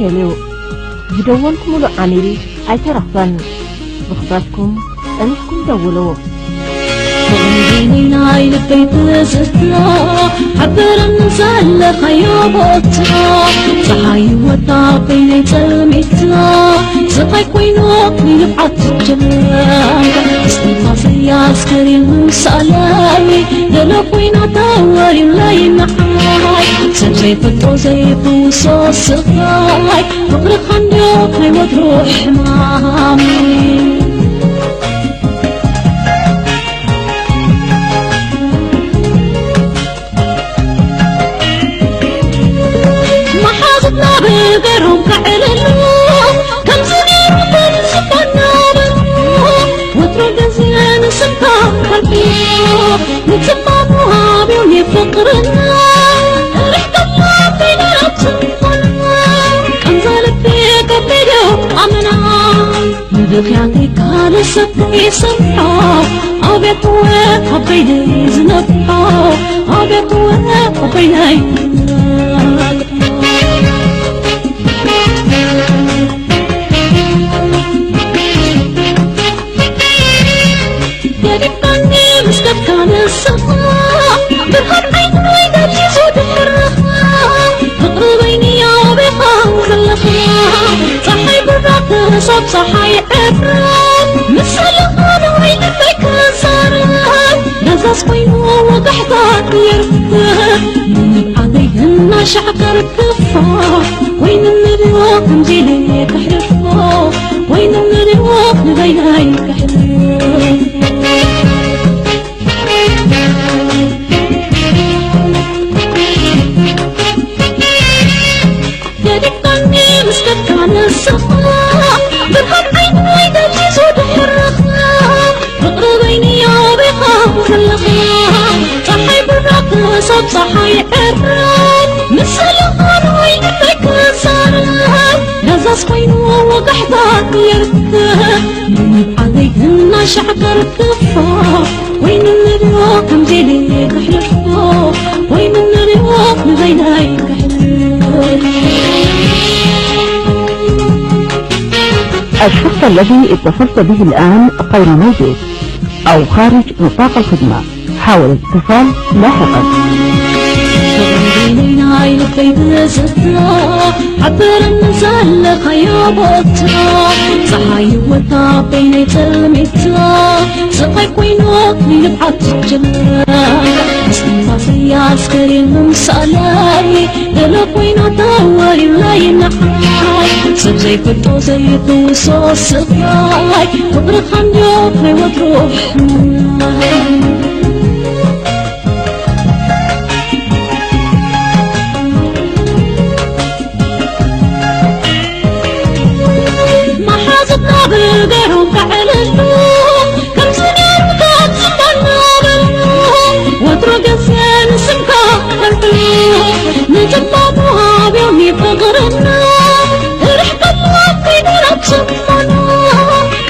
تلو جدولكم له عميري أي ترخصن بخطاتكم أنكم دولوا بيننا يلبيت زتنا حبرا نزل خيابتنا صحي وطا بيني تلميتنا زقاي كوينوك يبعت جمال اسمي فاصي عسكري مسالاي دلو كوينو دوري لاي معاي سمسي فتو زي بوصوص الغاي فقر خندوق وتروح معامي بغيرهم كعللوه كم زنير وبنسبنا بالروح وترد زين سكان قلبيه نتماموها بيوني فقرنا ريحة الله بينا تنفلنا انزل فيك بيدو امنا ندوك يعطيك على سبي سمحه ابيك ويك وبيدي زنبحه ابيك ويك وبيدي كان الصفاء بالحب عيني داري زود الرخاء فقر بيني وبقاء خلقها صحي بالراق صب صحي عبران مثل الغال وين فيك صارت نزاز وينو وقحطات يرفض من عليهن شعكر الكفار وين النبيوك مجيلي كحرفو وين النبيوك نبيناي كحرفو كان الصفاء بالحب عيني داري زود الرخاء فقر بيني وبقاء خلقها صحي بالراق صب صحي عبران مثل الغال وين فيك صارت نزاز وينو وقحطات يرتاح من عليهن شعكر الكفار وين النبيوك مجيلي كحلفو وين النبيوك نبيناي كحلفو الشخص الذي اتصلت به الآن غير موجود أو خارج نطاق الخدمة. حاول الاتصال لاحقا. بيننا يلبيت زتنا حبر نزل خيابتنا صحي وطا بيني تلميتنا زقاي كوينوك يبعت جمال اسمي فاصي عسكري مسالاي دلو كوينو دوري لاي معاي سمسي فتو زي بوصوص الغاي فقر خندوق وتروح بغيرهم كعللوه كم زنير وبنسبنا بالروح وترد زين سكان قلبيه نتماموها بيومي فقرنا ريحة الله بينا تشمنا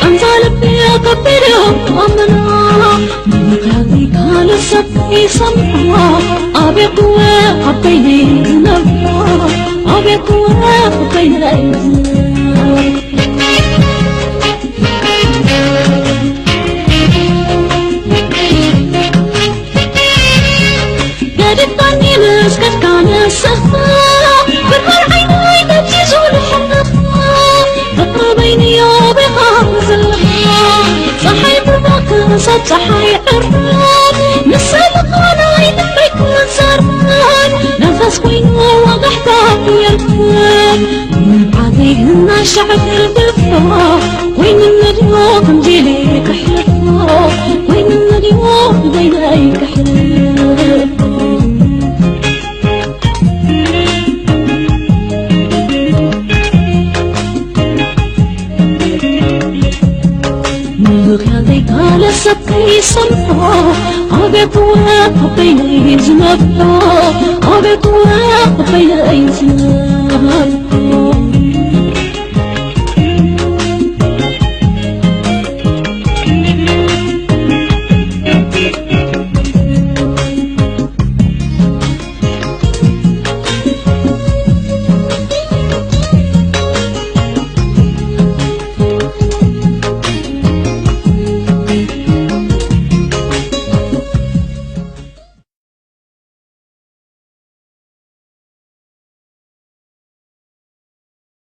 انزل فيك بيدهم امنا منك هذيك على سبي سمحه ابي قوة حبيني زنبها ابي قوة حبيني مسكت كان الصفاء بالحر عيني داري زود الرخاء فقر بيني وبقاء خلقها صحي بالراق صب صحي عبران مثل الغال وين فيك صارت نفس وينو وقحطات يرفض من عليهن شعكر الكفار وين النديوك مجيلي كحلفو وين النديوك بيناي كحلفو على سبي سمحه أبيك وياك بيني زنبه أبيك وياك بيني زنبه